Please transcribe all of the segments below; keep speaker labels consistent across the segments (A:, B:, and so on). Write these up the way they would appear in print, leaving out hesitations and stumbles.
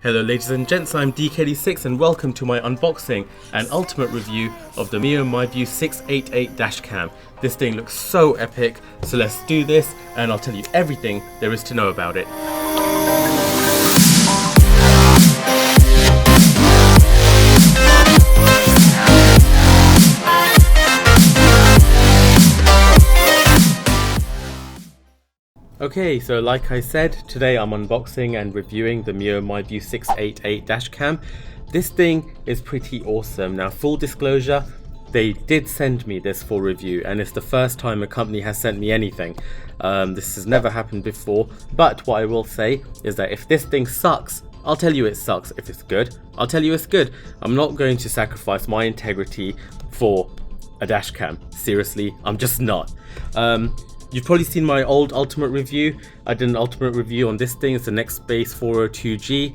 A: Hello ladies and gents, I'm DK86 and welcome to my unboxing and ultimate review of the Mio MiVUE 688 DashCam. This thing looks so epic, so let's do this and I'll tell you everything there is to know about it. Okay, so like I said, today I'm unboxing and reviewing the Mio MiVUE 688 DashCam. This thing is pretty awesome. Now, full disclosure, they did send me this for review and it's the first time a company has sent me anything. This has never happened before, but what I will say is that if this thing sucks, I'll tell you it sucks. If it's good, I'll tell you it's good. I'm not going to sacrifice my integrity for a dashcam. Seriously, I'm just not. You've probably seen my old ultimate review. I did an ultimate review on this thing. It's the Nextbase 402G.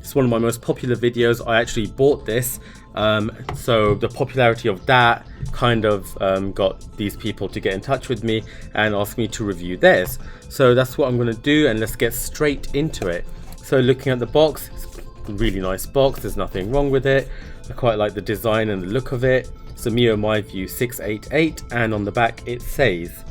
A: It's one of my most popular videos. I actually bought this. So the popularity of that kind of got these people to get in touch with me and ask me to review theirs. So that's what I'm going to do, and let's get straight into it. So looking at the box, it's a really nice box. There's nothing wrong with it. I quite like the design and the look of it. It's a Mio MiVUE 688, and on the back it says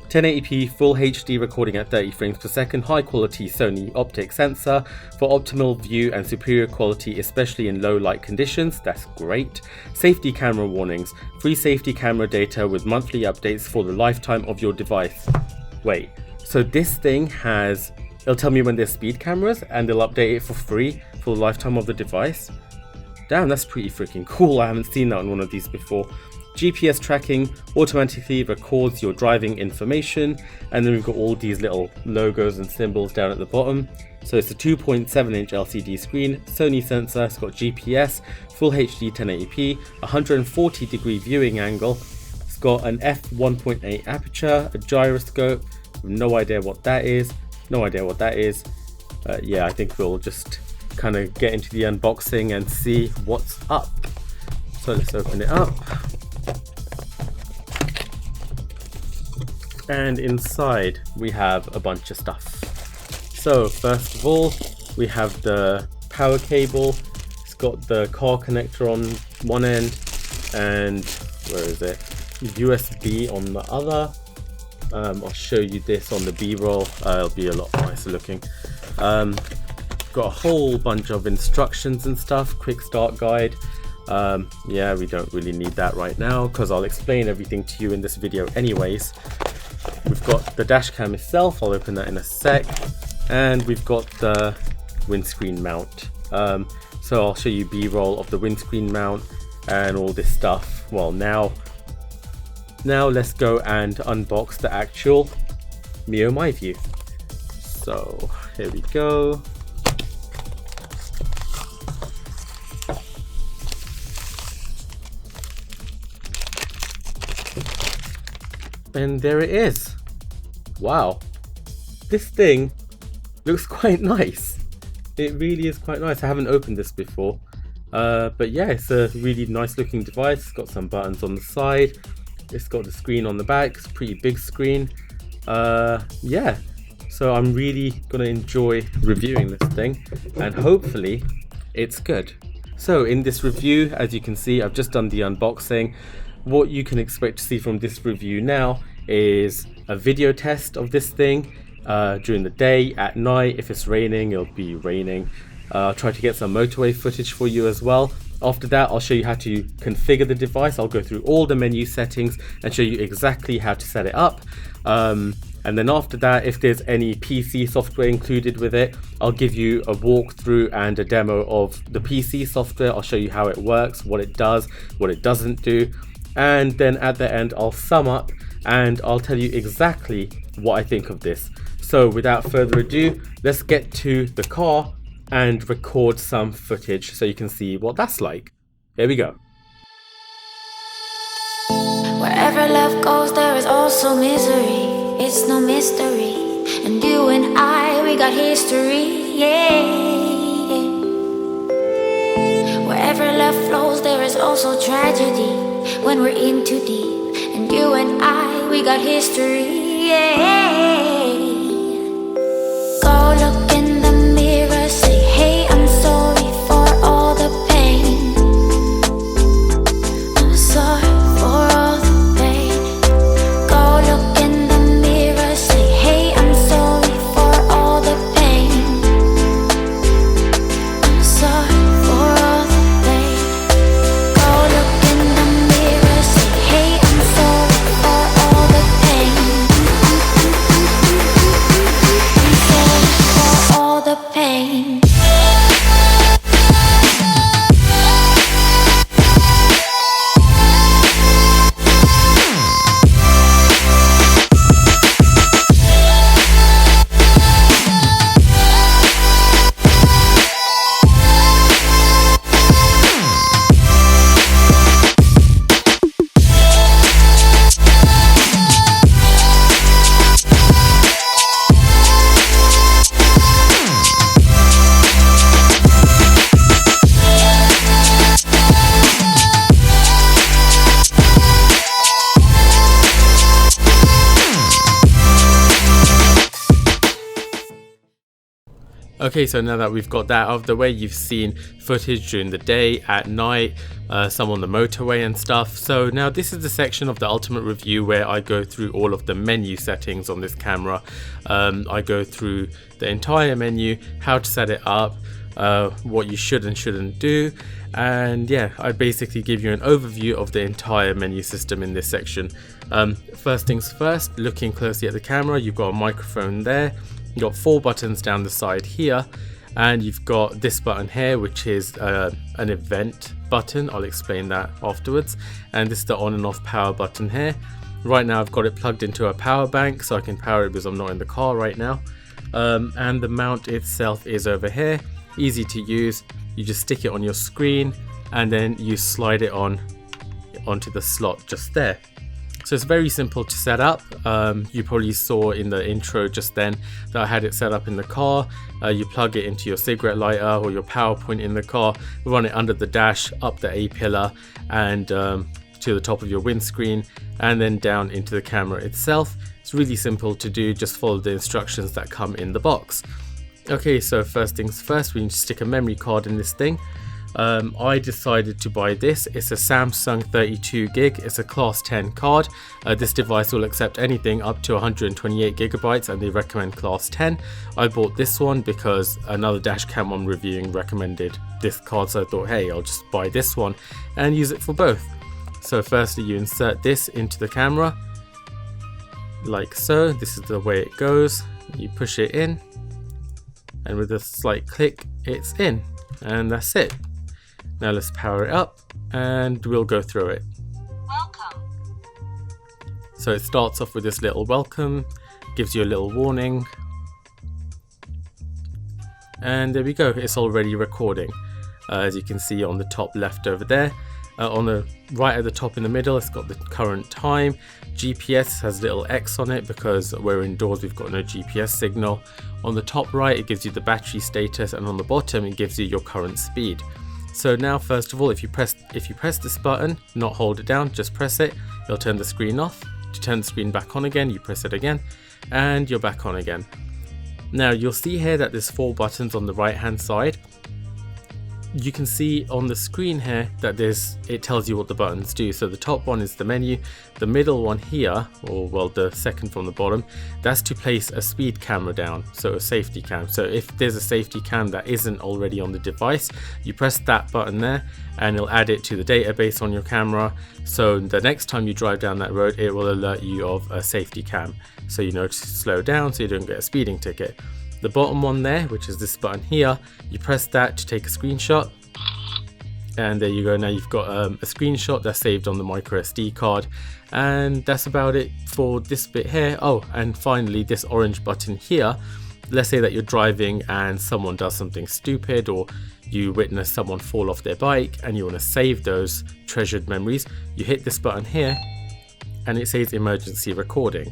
A: 1080p Full HD recording at 30 frames per second, high quality Sony optic sensor for optimal view and superior quality, especially in low light conditions. That's great. Safety camera warnings, free safety camera data with monthly updates for the lifetime of your device. Wait, so this thing has, it'll tell me when there's speed cameras and they'll update it for free for the lifetime of the device. Damn, that's pretty freaking cool. I haven't seen that on one of these before. GPS tracking automatically records your driving information, and then we've got all these little logos and symbols down at the bottom. So it's a 2.7-inch LCD screen, Sony sensor, it's got GPS, Full HD 1080p, 140-degree viewing angle, it's got an f1.8 aperture, a gyroscope, no idea what that is, yeah, I think we'll just kind of get into the unboxing and see what's up. So let's open it up. And inside we have a bunch of stuff. So first of all, we have the power cable. It's got the car connector on one end and where is it? USB on the other. I'll show you this on the B-roll. It'll be a lot nicer looking. Got a whole bunch of instructions and stuff, quick start guide. Yeah, we don't really need that right now because I'll explain everything to you in this video anyways. We've got the dashcam itself, I'll open that in a sec, and we've got the windscreen mount. So I'll show you B-roll of the windscreen mount and all this stuff. Well, now let's go and unbox the actual Mio MiVUE. So here we go. And there it is. Wow, this thing looks quite nice. It really is quite nice. I haven't opened this before, but yeah, it's a really nice looking device. It's got some buttons on the side. It's got the screen on the back. It's a pretty big screen. Yeah, so I'm really gonna enjoy reviewing this thing, and hopefully it's good. So in this review, as you can see, I've just done the unboxing. What you can expect to see from this review now is a video test of this thing during the day. At night, if it's raining, it'll be raining. I'll try to get some motorway footage for you as well. After that, I'll show you how to configure the device. I'll go through all the menu settings and show you exactly how to set it up. And then after that, if there's any PC software included with it, I'll give you a walkthrough and a demo of the PC software. I'll show you how it works, what it does, what it doesn't do. And then at the end, I'll sum up and I'll tell you exactly what I think of this. So without further ado, let's get to the car and record some footage so you can see what that's like. Here we go.
B: Wherever love goes, there is also misery. It's no mystery. And you and I, we got history, yeah. Wherever love flows, there is also tragedy. When we're in too deep, and you and I, we got history, yeah. Go look in the mirror, say, hey,
A: Okay, so now that we've got that out of the way, you've seen footage during the day, at night, some on the motorway and stuff. So now this is the section of the ultimate review where I go through all of the menu settings on this camera. I go through the entire menu, how to set it up, what you should and shouldn't do, and yeah, I basically give you an overview of the entire menu system in this section. First things first, looking closely at the camera, you've got a microphone there. You've got 4 buttons down the side here, and you've got this button here, which is an event button. I'll explain that afterwards. And this is the on and off power button here. Right now I've got it plugged into a power bank so I can power it because I'm not in the car right now. And the mount itself is over here, easy to use. You just stick it on your screen and then you slide it onto the slot just there. So it's very simple to set up. You probably saw in the intro just then that I had it set up in the car. You plug it into your cigarette lighter or your power point in the car, run it under the dash, up the A-pillar and to the top of your windscreen, and then down into the camera itself. It's really simple to do, just follow the instructions that come in the box. Okay, so first things first, we need to stick a memory card in this thing. I decided to buy this. It's a Samsung 32 gig. It's a class 10 card. This device will accept anything up to 128 gigabytes and they recommend class 10. I bought this one because another dashcam I'm reviewing recommended this card, so I thought, hey, I'll just buy this one and use it for both. So firstly, you insert this into the camera like so. This is the way it goes. You push it in and with a slight click it's in, and that's it. Now let's power it up and we'll go through it.
B: Welcome.
A: So it starts off with this little welcome, gives you a little warning, and there we go, it's already recording. As you can see on the top left over there. On the right at the top in the middle, it's got the current time. GPS has a little X on it because we're indoors, we've got no GPS signal. On the top right it gives you the battery status, and on the bottom it gives you your current speed. So now first of all, if you press this button, not hold it down, just press it, it'll turn the screen off. To turn the screen back on again, you press it again and you're back on again. Now you'll see here that there's 4 buttons on the right hand side. You can see on the screen here that it tells you what the buttons do. So the top one is the menu, the middle one here, or well the second from the bottom, that's to place a speed camera down, so a safety cam. So if there's a safety cam that isn't already on the device, you press that button there and it'll add it to the database on your camera. So the next time you drive down that road, it will alert you of a safety cam, so you know to slow down so you don't get a speeding ticket. The bottom one there, which is this button here, you press that to take a screenshot, and there you go. Now you've got a screenshot that's saved on the micro SD card, and that's about it for this bit here. Oh, and finally this orange button here, let's say that you're driving and someone does something stupid, or you witness someone fall off their bike and you want to save those treasured memories, you hit this button here and it says emergency recording.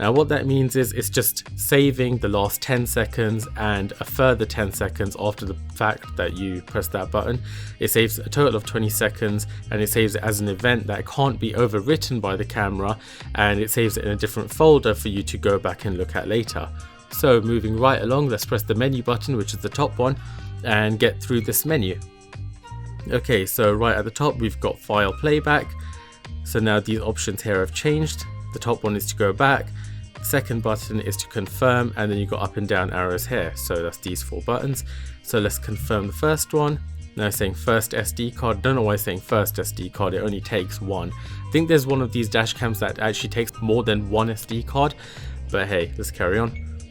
A: Now what that means is it's just saving the last 10 seconds and a further 10 seconds after the fact that you press that button. It saves a total of 20 seconds and it saves it as an event that can't be overwritten by the camera, and it saves it in a different folder for you to go back and look at later. So moving right along, let's press the menu button, which is the top one, and get through this menu. Okay, so right at the top we've got file playback. So now these options here have changed. The top one is to go back. Second button is to confirm, and then you've got up and down arrows here, so that's these 4 buttons. So let's confirm the first one. Now it's saying first SD card. Don't know why it's saying first SD card, it only takes one. I think there's one of these dash cams that actually takes more than one SD card, but hey, let's carry on.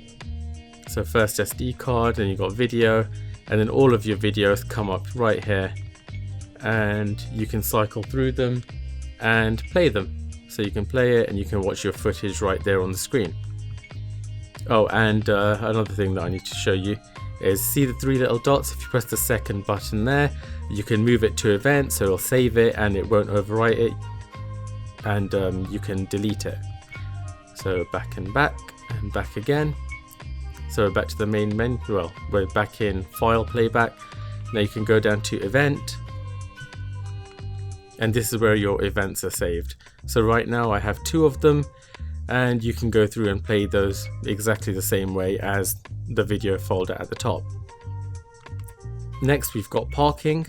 A: So first SD card, then you've got video, and then all of your videos come up right here, and you can cycle through them and play them. So you can play it and you can watch your footage right there on the screen. Oh, and another thing that I need to show you is, see the 3 little dots? If you press the second button there, you can move it to event, so it'll save it and it won't overwrite it, and you can delete it. So back and back and back again. So we're back to the main menu. Well, we're back in file playback. Now you can go down to event, and this is where your events are saved. So right now I have 2 of them, and you can go through and play those exactly the same way as the video folder at the top. Next we've got parking.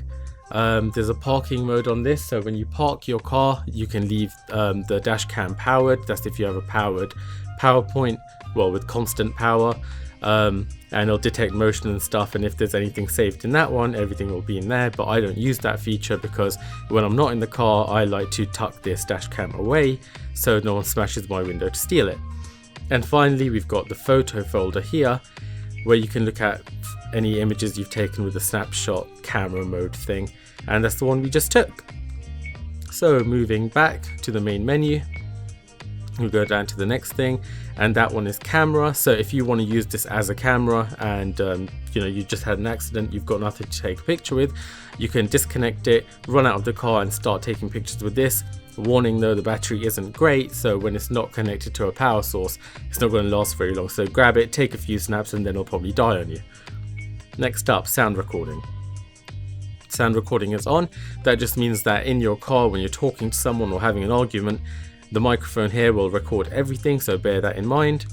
A: There's a parking mode on this, so when you park your car you can leave the dash cam powered. That's if you have a powered PowerPoint, well, with constant power, and it'll detect motion and stuff, and if there's anything saved in that one, everything will be in there. But I don't use that feature because when I'm not in the car I like to tuck this dash cam away so no one smashes my window to steal it. And finally we've got the photo folder here, where you can look at any images you've taken with the snapshot camera mode thing, and that's the one we just took. So moving back to the main menu, we'll go down to the next thing, and that one is camera. So if you want to use this as a camera and you know, you just had an accident, you've got nothing to take a picture with, you can disconnect it, run out of the car and start taking pictures with this. Warning though, the battery isn't great, so when it's not connected to a power source it's not going to last very long. So grab it, take a few snaps, and then it'll probably die on you. Next up, sound recording. Sound recording is on. That just means that in your car when you're talking to someone or having an argument, the microphone here will record everything, so bear that in mind.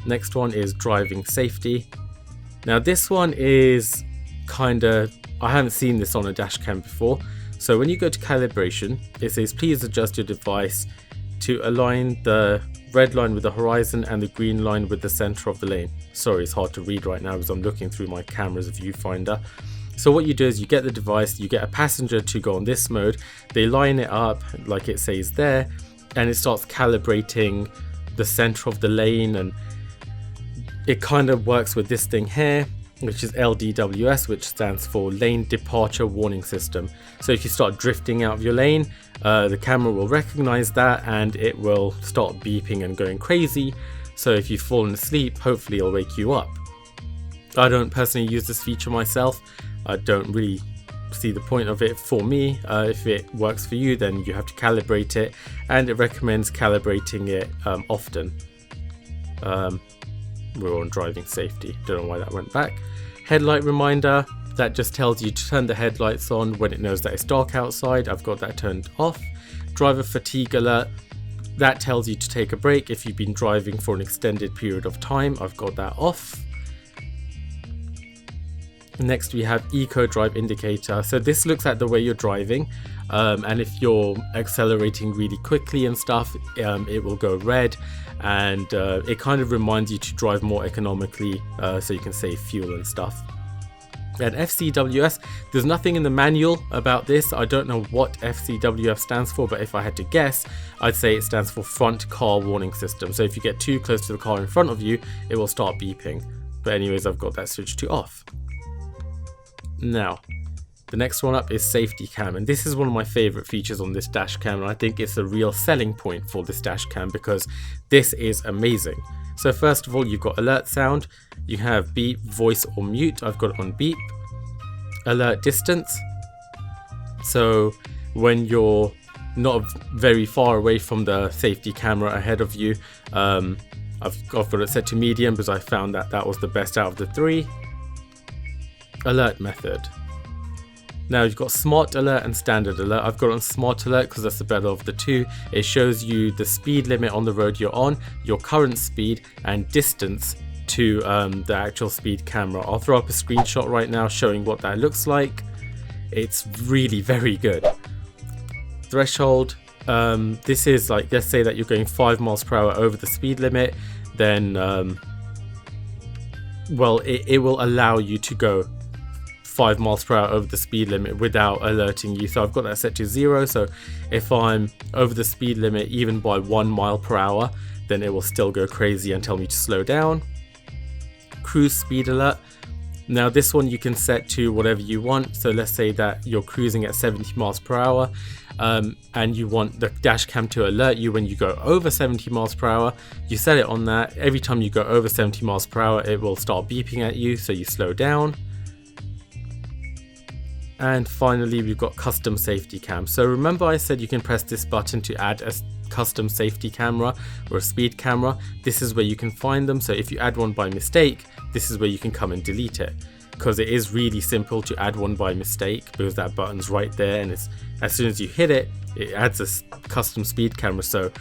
A: Next one is driving safety. Now this one is kinda, I haven't seen this on a dash cam before. So when you go to calibration, it says please adjust your device to align the red line with the horizon and the green line with the center of the lane. Sorry, it's hard to read right now because I'm looking through my camera's viewfinder. So what you do is you get the device, you get a passenger to go on this mode, they line it up like it says there, and it starts calibrating the center of the lane, and it kind of works with this thing here, which is LDWS, which stands for Lane Departure Warning System. So if you start drifting out of your lane, the camera will recognize that and it will start beeping and going crazy. So if you've fallen asleep, hopefully it'll wake you up. I don't personally use this feature myself. I don't really see the point of it for me. If it works for you, then you have to calibrate it, and it recommends calibrating it often. We're on driving safety, don't know why that went back. Headlight reminder, that just tells you to turn the headlights on when it knows that it's dark outside. I've got that turned off. Driver fatigue alert, that tells you to take a break if you've been driving for an extended period of time. I've got that off. Next we have eco drive indicator. So this looks at the way you're driving, and if you're accelerating really quickly and stuff, it will go red, and it kind of reminds you to drive more economically so you can save fuel and stuff. And FCWS, there's nothing in the manual about this. I don't know what FCWS stands for, but if I had to guess, I'd say it stands for front car warning system. So if you get too close to the car in front of you, it will start beeping. But anyways, I've got that switched to off. Now, the next one up is safety cam, and this is one of my favorite features on this dash cam, and I think it's a real selling point for this dash cam because this is amazing. So first of all, you've got alert sound, you have beep, voice or mute. I've got it on beep. Alert distance, so when you're not very far away from the safety camera ahead of you, I've got it set to medium because I found that that was the best out of the three. Alert method. Now you've got smart alert and standard alert. I've got on smart alert because that's the better of the two. It shows you the speed limit on the road you're on, your current speed, and distance to the actual speed camera. I'll throw up a screenshot right now showing what that looks like. It's really very good. Threshold. This is like, let's say that you're going 5 miles per hour over the speed limit, then well, it will allow you to go 5 miles per hour over the speed limit without alerting you. So I've got that set to 0, so if I'm over the speed limit even by 1 mile per hour, then it will still go crazy and tell me to slow down. Cruise speed alert. Now this one you can set to whatever you want. So let's say that you're cruising at 70 miles per hour and you want the dash cam to alert you when you go over 70 miles per hour. You set it on that. Every time you go over 70 miles per hour, it will start beeping at you, so you slow down. And finally, we've got custom safety cam. So remember I said you can press this button to add a custom safety camera or a speed camera. This is where you can find them. So if you add one by mistake, this is where you can come and delete it, because it is really simple to add one by mistake because that button's right there, and it's as soon as you hit it, it adds a custom speed camera. So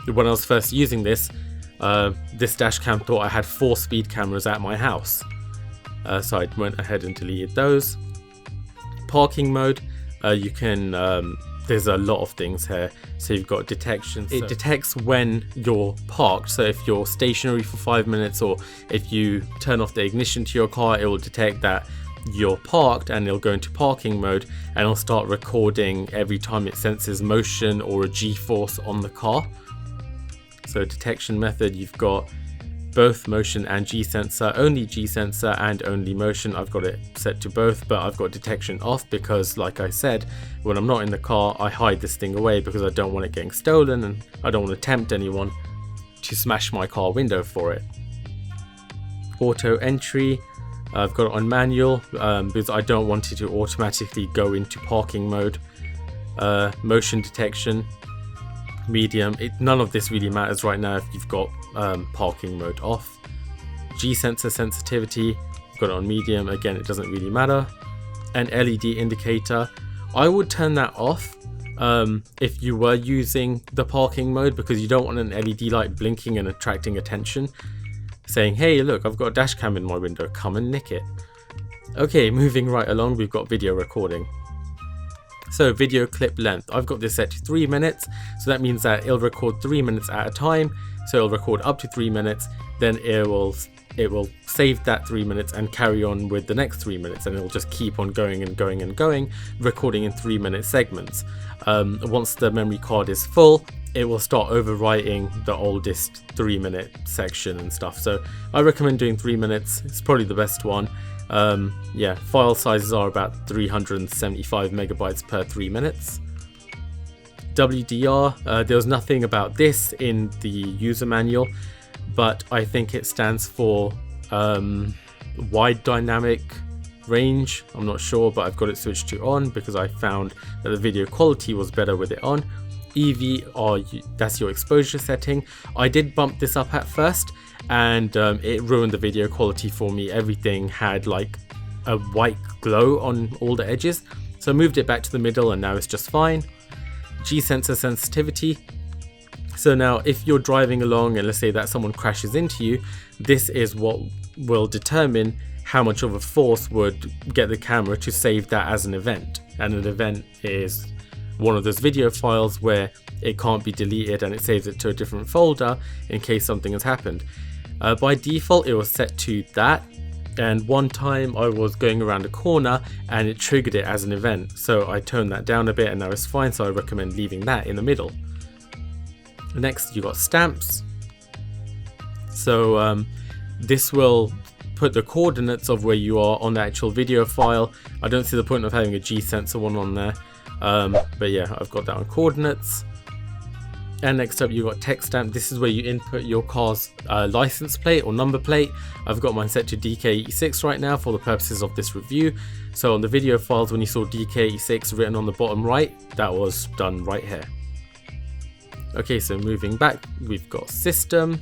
A: when I was first using this, this dashcam thought I had 4 speed cameras at my house. So I went ahead and deleted those. Parking mode, you can, there's a lot of things here. So you've got detection. It detects when you're parked. So if you're stationary for 5 minutes, or if you turn off the ignition to your car, it will detect that you're parked and it'll go into parking mode, and it'll start recording every time it senses motion or a G-force on the car. So detection method, you've got both motion and G sensor, only G sensor and only motion. I've got it set to both, but I've got detection off because, like I said, when I'm not in the car, I hide this thing away because I don't want it getting stolen, and I don't want to tempt anyone to smash my car window for it. Auto entry, I've got it on manual because I don't want it to automatically go into parking mode. Motion detection, medium, none of this really matters right now if you've got parking mode off. G sensor sensitivity, got it on medium, again it doesn't really matter. And LED indicator, I would turn that off if you were using the parking mode, because you don't want an LED light blinking and attracting attention, saying, hey look, I've got a dash cam in my window, come and nick it. Okay, moving right along, we've got video recording. So video clip length, I've got this set to 3 minutes, so that means that it'll record 3 minutes at a time. So it'll record up to 3 minutes, then it will save that 3 minutes and carry on with the next 3 minutes, and it'll just keep on going and going and going, recording in 3-minute segments. Once the memory card is full, it will start overwriting the oldest 3-minute section and stuff. So I recommend doing 3 minutes, it's probably the best one. Yeah, file sizes are about 375 megabytes per 3 minutes. WDR, there was nothing about this in the user manual, but I think it stands for wide dynamic range. I'm not sure, but I've got it switched to on because I found that the video quality was better with it on. EV, that's your exposure setting. I did bump this up at first, and it ruined the video quality for me. Everything had like a white glow on all the edges, so I moved it back to the middle and now it's just fine. G sensor sensitivity, so now if you're driving along and let's say that someone crashes into you, this is what will determine how much of a force would get the camera to save that as an event. And an event is one of those video files where it can't be deleted, and it saves it to a different folder in case something has happened. By default it was set to that, and one time I was going around a corner and it triggered it as an event, so I turned that down a bit and now it's fine, so I recommend leaving that in the middle. Next you got stamps, so this will put the coordinates of where you are on the actual video file. I don't see the point of having a G sensor one on there, but yeah, I've got that on coordinates. And next up you got text stamp. This is where you input your car's license plate or number plate. I've got mine set to DK86 right now for the purposes of this review. So on the video files, when you saw DK86 written on the bottom right, that was done right here. Okay, so moving back, we've got system,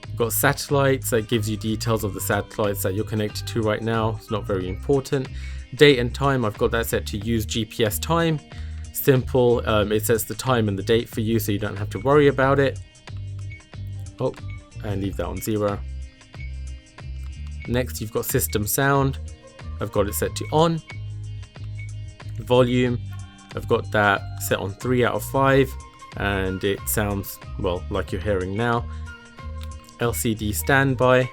A: we've got satellites. That gives you details of the satellites that you're connected to right now. It's not very important. Date and time, I've got that set to use GPS time. Simple, it sets the time and the date for you, so you don't have to worry about it. Oh, and leave that on 0. Next you've got system sound. I've got it set to on. Volume, I've got that set on 3 out of 5, and it sounds, well, like you're hearing now. LCD standby,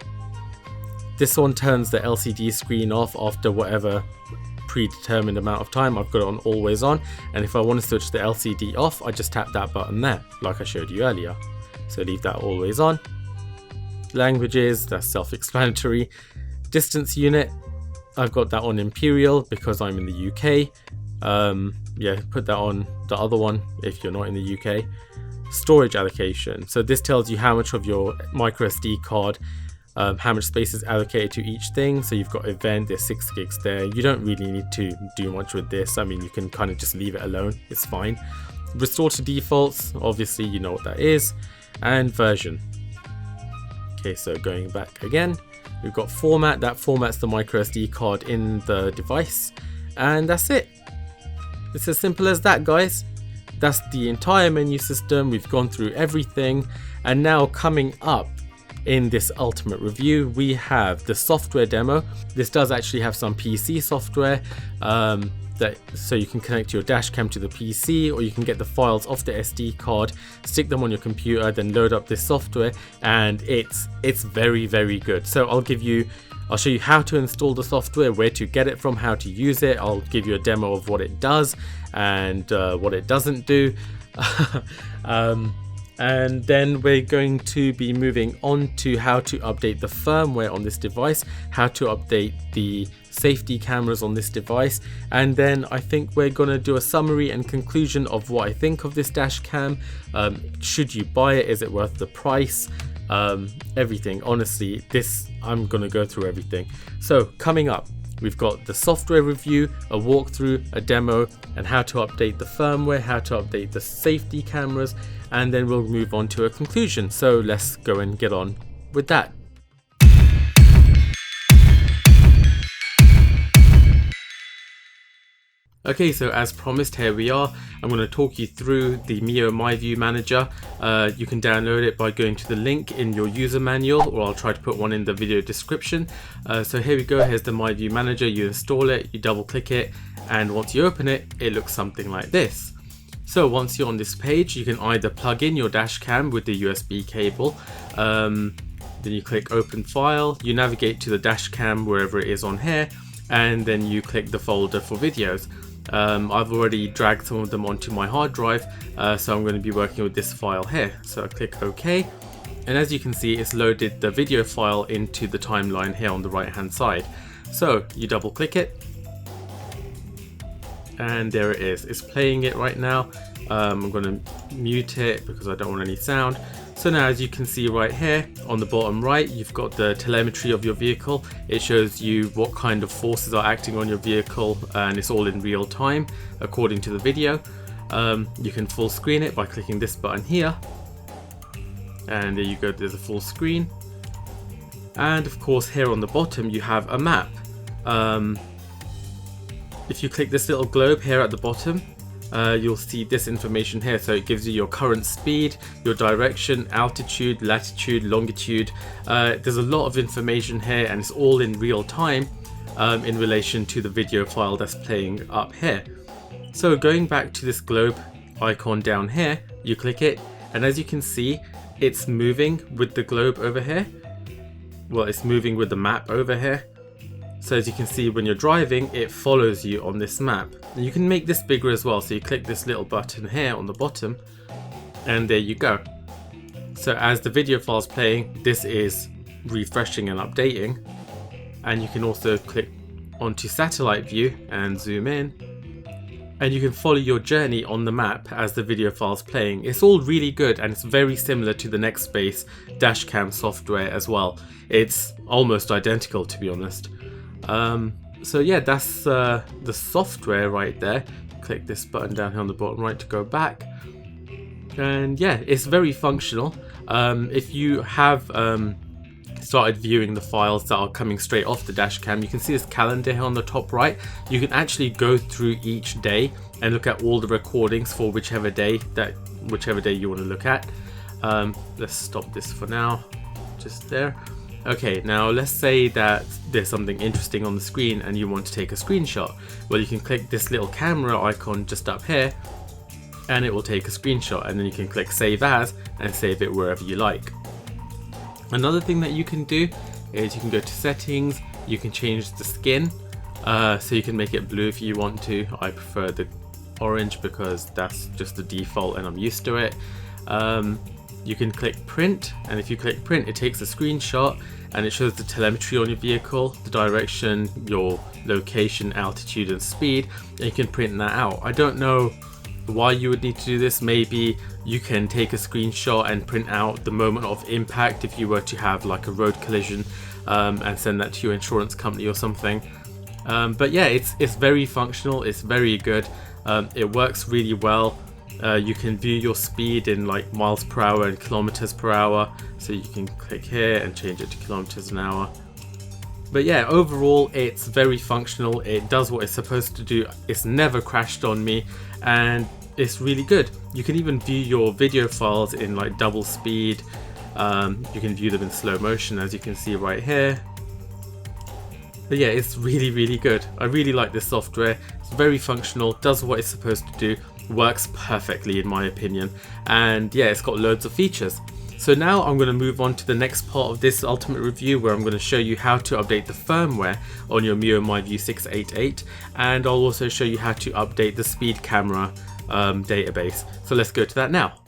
A: this one turns the LCD screen off after whatever predetermined amount of time. I've got it on always on, and if I want to switch the LCD off, I just tap that button there like I showed you earlier, so leave that always on. Languages, that's self-explanatory. Distance unit, I've got that on Imperial because I'm in the UK. Yeah, put that on the other one if you're not in the UK. Storage allocation, so this tells you how much of your micro SD card, how much space is allocated to each thing. So you've got event, there's 6 gigs there. You don't really need to do much with this. I mean, you can kind of just leave it alone, it's fine. Restore to defaults, obviously you know what that is. And version. Okay, so going back again, we've got format. That formats the micro SD card in the device, and that's it. It's as simple as that, guys. that's the entire menu system. We've gone through everything, and now coming up in this ultimate review, we have the software demo. This does actually have some PC software, so you can connect your dashcam to the PC, or you can get the files off the SD card, stick them on your computer, then load up this software, and it's very, very good. So I'll show you how to install the software, where to get it from, how to use it. I'll give you a demo of what it does and what it doesn't do. And then we're going to be moving on to how to update the firmware on this device, how to update the safety cameras on this device, and then I think we're going to do a summary and conclusion of what I think of this dash cam. Should you buy it? Is it worth the price? Everything. Honestly, I'm going to go through everything. So coming up, we've got the software review, a walkthrough, a demo, and how to update the firmware, how to update the safety cameras, and then we'll move on to a conclusion. So let's go and get on with that. Okay, so as promised, here we are. I'm going to talk you through the Mio MiVUE manager. You can download it by going to the link in your user manual, or I'll try to put one in the video description. So here we go, here's the MiVUE manager. You install it, you double click it, and once you open it, it looks something like this. So once you're on this page, you can either plug in your dash cam with the USB cable, then you click open file, you navigate to the dash cam wherever it is on here, and then you click the folder for videos. I've already dragged some of them onto my hard drive, so I'm going to be working with this file here. So I click OK, and as you can see, it's loaded the video file into the timeline here on the right hand side. So you double click it, and there it is. It's playing it right now. I'm going to mute it because I don't want any sound. So now, as you can see right here on the bottom right, you've got the telemetry of your vehicle. It shows you what kind of forces are acting on your vehicle, and it's all in real time according to the video. You can full screen it by clicking this button here, and there you go, there's a full screen. And of course, here on the bottom you have a map. If you click this little globe here at the bottom, you'll see this information here. So it gives you your current speed, your direction, altitude, latitude, longitude. There's a lot of information here, and it's all in real time in relation to the video file that's playing up here. So going back to this globe icon down here, you click it, and as you can see, it's moving with the globe over here. Well, it's moving with the map over here. So as you can see, when you're driving, it follows you on this map. And you can make this bigger as well. So you click this little button here on the bottom, and there you go. So as the video file's playing, this is refreshing and updating. And you can also click onto satellite view and zoom in, and you can follow your journey on the map as the video file's playing. It's all really good, and it's very similar to the Nextbase dashcam software as well. It's almost identical, to be honest. So yeah, that's the software right there. Click this button down here on the bottom right to go back, and yeah, it's very functional. If you have started viewing the files that are coming straight off the dashcam, you can see this calendar here on the top right. You can actually go through each day and look at all the recordings for whichever day you want to look at. Let's stop this for now, just there. Okay, now let's say that there's something interesting on the screen and you want to take a screenshot. Well, you can click this little camera icon just up here, and it will take a screenshot, and then you can click save as and save it wherever you like. Another thing that you can do is you can go to settings, you can change the skin, so you can make it blue if you want to. I prefer the orange because that's just the default and I'm used to it. You can click print, and if you click print, it takes a screenshot and it shows the telemetry on your vehicle, the direction, your location, altitude and speed, and you can print that out. I don't know why you would need to do this. Maybe you can take a screenshot and print out the moment of impact if you were to have like a road collision, and send that to your insurance company or something. But yeah, it's very functional, it's very good, it works really well. You can view your speed in like miles per hour and kilometers per hour, so you can click here and change it to kilometers an hour. But yeah, overall it's very functional, it does what it's supposed to do, it's never crashed on me, and it's really good. You can even view your video files in like double speed. You can view them in slow motion, as you can see right here. But yeah, it's really good. I really like this software. It's very functional, does what it's supposed to do, works perfectly in my opinion, and yeah, it's got loads of features. So now I'm going to move on to the next part of this ultimate review, where I'm going to show you how to update the firmware on your Mio MiVUE 688, and I'll also show you how to update the speed camera database. So let's go to that now.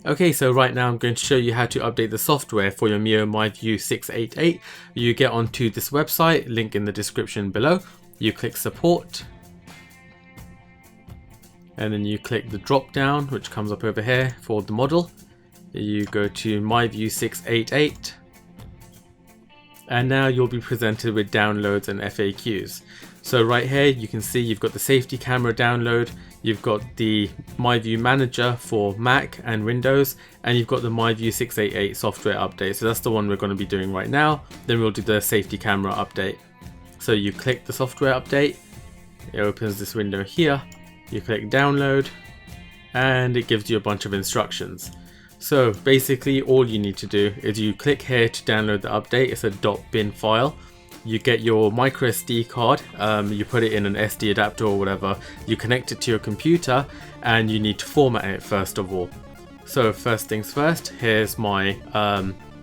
A: Okay, so right now I'm going to show you how to update the software for your Mio MiVUE 688. You get onto this website, link in the description below. You click support, and then you click the drop down, which comes up over here for the model. You go to MiVUE 688, and now you'll be presented with downloads and FAQs. So right here you can see you've got the safety camera download, you've got the MiVUE manager for Mac and Windows, and you've got the MiVUE 688 software update. So that's the one we're going to be doing right now. Then we'll do the safety camera update. So you click the software update, it opens this window here, you click download, and it gives you a bunch of instructions. So basically all you need to do is you click here to download the update. It's a .bin file. You get your micro SD card, you put it in an SD adapter or whatever, you connect it to your computer, and you need to format it first of all. So first things first, here's my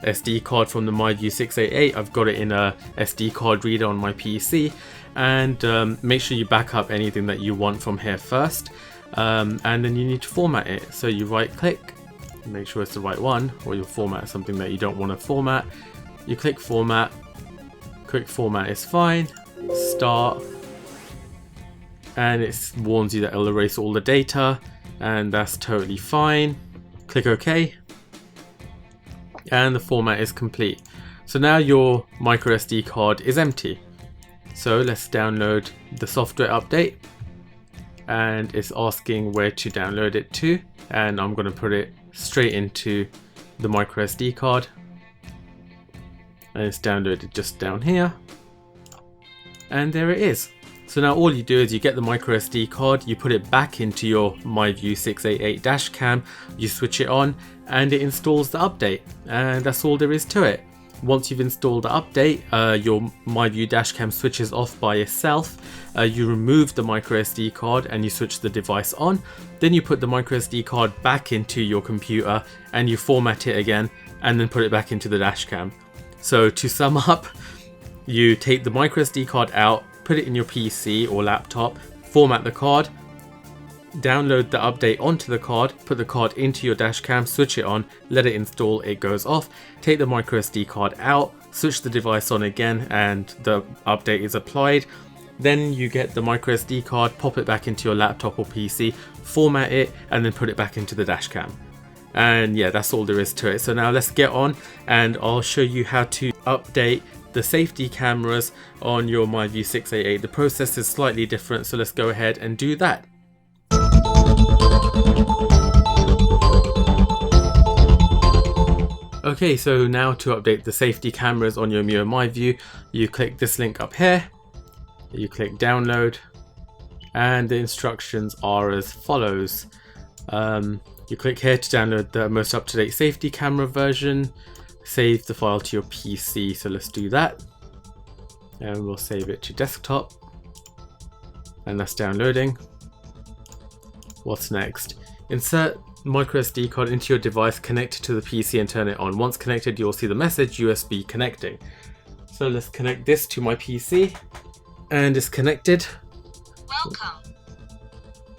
A: SD card from the MiVUE 688. I've got it in a SD card reader on my PC, and make sure you back up anything that you want from here first, and then you need to format it. So you right click, make sure it's the right one, or you'll format something that you don't want to format. You click format. Quick format is fine, start, and it warns you that it'll erase all the data, and that's totally fine. Click OK, and the format is complete. So now your micro SD card is empty. So let's download the software update, and it's asking where to download it to, and I'm going to put it straight into the micro SD card. And it's downloaded just down here, and there it is. So now all you do is you get the micro SD card, you put it back into your MiVUE 688 DashCam, you switch it on, and it installs the update, and that's all there is to it. Once you've installed the update, your MiVUE DashCam switches off by itself. You remove the micro SD card and you switch the device on. Then you put the micro SD card back into your computer and you format it again, and then put it back into the DashCam. So to sum up, you take the micro SD card out, put it in your PC or laptop, format the card, download the update onto the card, put the card into your DashCam, switch it on, let it install, it goes off, take the micro SD card out, switch the device on again, and the update is applied. Then you get the micro SD card, pop it back into your laptop or PC, format it, and then put it back into the DashCam. And yeah, that's all there is to it. So now let's get on, and I'll show you how to update the safety cameras on your MiVUE 688. The process is slightly different, so let's go ahead and do that. Okay, so now to update the safety cameras on your Mio MiVUE, you click this link up here, you click download, and the instructions are as follows. You click here to download the most up-to-date safety camera version, save the file to your PC, so let's do that, and we'll save it to desktop, and that's downloading. What's next? Insert micro SD card into your device, connect it to the PC and turn it on. Once connected, you'll see the message USB connecting. So let's connect this to my PC, and it's connected.
B: Welcome.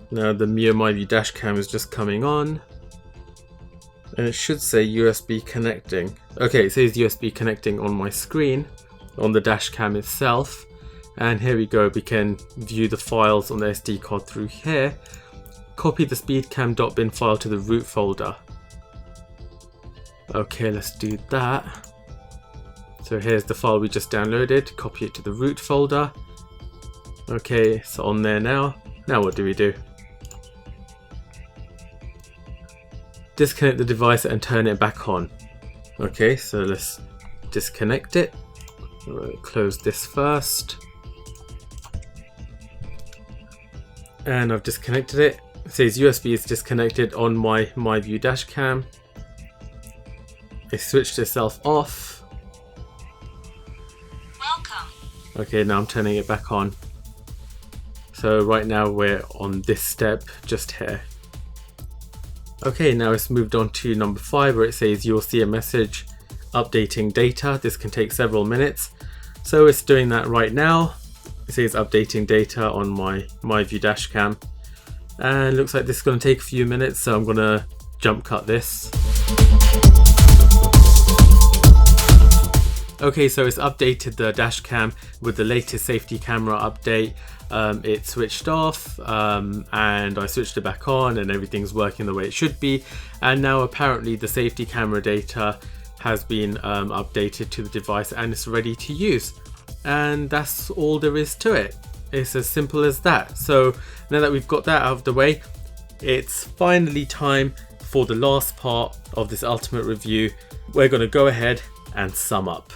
A: Now the Mio MiVUE DashCam is just coming on, and it should say USB connecting. Okay, it says USB connecting on my screen, on the DashCam itself, and here we go. We can view the files on the SD card through here. Copy the speedcam.bin file to the root folder. Okay, let's do that. So here's the file we just downloaded, copy it to the root folder. Okay, it's on there now. Now what do we do? Disconnect the device and turn it back on. Okay, so let's disconnect it. Close this first. And I've disconnected it. It says USB is disconnected on my MiVUE dashcam. It switched itself off.
B: Welcome.
A: Okay, now I'm turning it back on. So right now we're on this step just here. Okay, now it's moved on to number 5 where it says you'll see a message updating data. This can take several minutes. So it's doing that right now. It says updating data on my MiVUE dashcam. And looks like this is going to take a few minutes, so I'm going to jump cut this. Okay, so it's updated the dashcam with the latest safety camera update. It switched off and I switched it back on and everything's working the way it should be. And now apparently the safety camera data has been updated to the device and it's ready to use. And that's all there is to it. It's as simple as that. So now that we've got that out of the way, it's finally time for the last part of this ultimate review. We're going to go ahead and sum up.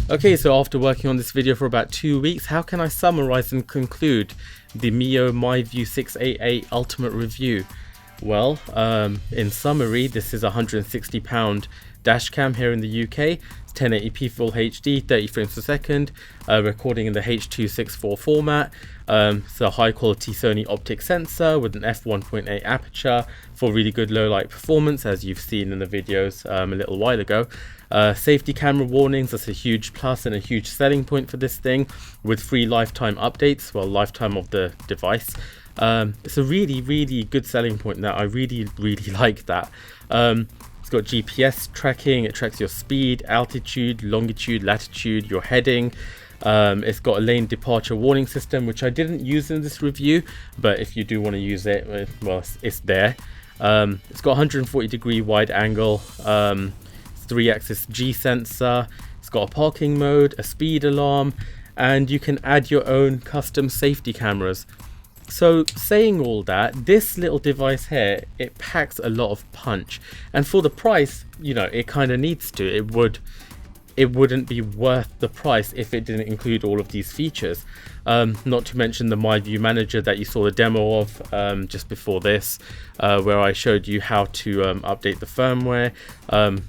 A: Okay, so after working on this video for about 2 weeks, how can I summarize and conclude the Mio MiVUE 688 Ultimate Review? Well, in summary, this is a £160 dashcam here in the UK. It's 1080p Full HD, 30 frames per second, recording in the H.264 format. It's a high quality Sony optic sensor with an f1.8 aperture for really good low light performance, as you've seen in the videos a little while ago. Safety camera warnings, that's a huge plus and a huge selling point for this thing, with free lifetime updates, well, lifetime of the device. It's a really good selling point that I really like that. It's got GPS tracking, it tracks your speed, altitude, longitude, latitude, your heading. It's got a lane departure warning system, which I didn't use in this review, but if you do want to use it, well, it's there. It's got 140 degree wide angle, 3-axis G sensor. It's got a parking mode, a speed alarm, and you can add your own custom safety cameras. So saying all that, this little device here, it packs a lot of punch, and for the price, you know, it kind of needs to. It wouldn't be worth the price if it didn't include all of these features. Not to mention the MiVUE Manager that you saw the demo of just before this, where I showed you how to update the firmware,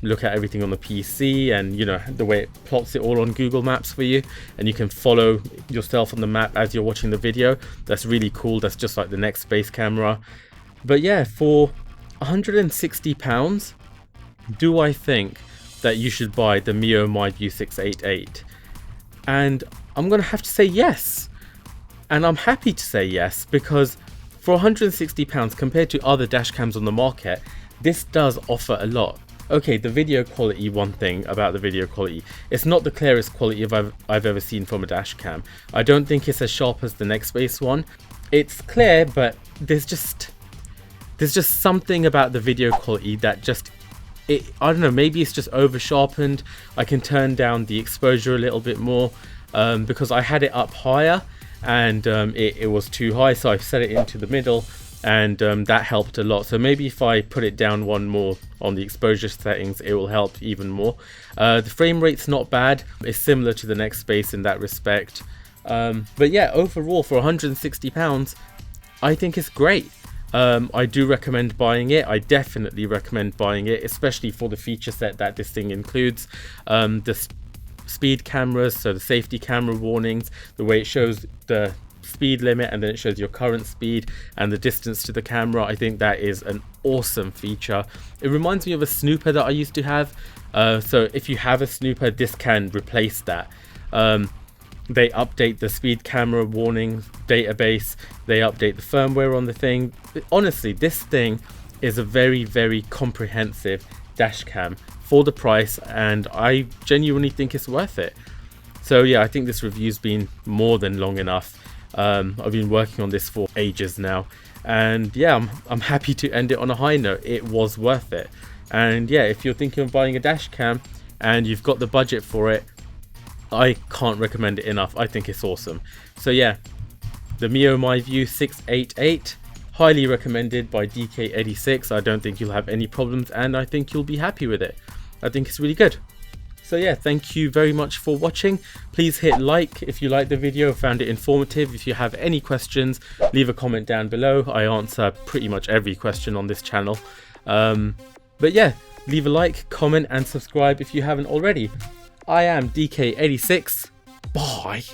A: look at everything on the PC, and you know, the way it plots it all on Google Maps for you, and you can follow yourself on the map as you're watching the video. That's really cool. That's just like the next space camera. But yeah, for £160, do I think that you should buy the Mio MiVUE 688? And I'm gonna have to say yes, and I'm happy to say yes, because for £160 compared to other dashcams on the market, this does offer a lot. Okay, the video quality, one thing about the video quality, it's not the clearest quality I've ever seen from a dashcam. I don't think it's as sharp as the Nextbase one. It's clear, but there's just something about the video quality that just, I don't know, maybe it's just over sharpened. I can turn down the exposure a little bit more, because I had it up higher and it was too high, so I've set it into the middle, and that helped a lot. So maybe if I put it down one more on the exposure settings, it will help even more. The frame rate's not bad. It's similar to the Nextbase in that respect. But yeah, overall for £160, I think it's great. I do recommend buying it. I definitely recommend buying it, especially for the feature set that this thing includes. The speed cameras, so the safety camera warnings, the way it shows the speed limit and then it shows your current speed and the distance to the camera. I think that is an awesome feature. It reminds me of a snooper that I used to have. So if you have a snooper, this can replace that. They update the speed camera warning database, they update the firmware on the thing. Honestly, this thing is a very comprehensive dashcam for the price, and I genuinely think it's worth it. So yeah, I think this review's been more than long enough. I've been working on this for ages now, and yeah, I'm happy to end it on a high note. It was worth it. And yeah, if you're thinking of buying a dashcam and you've got the budget for it, I can't recommend it enough. I think it's awesome. So yeah, the Mio MiVUE 688, highly recommended by DK86. I don't think you'll have any problems, and I think you'll be happy with it. I think it's really good. So yeah, thank you very much for watching. Please hit like if you liked the video, found it informative. If you have any questions, leave a comment down below. I answer pretty much every question on this channel. But yeah, leave a like, comment and subscribe if you haven't already. I am DK86. Bye.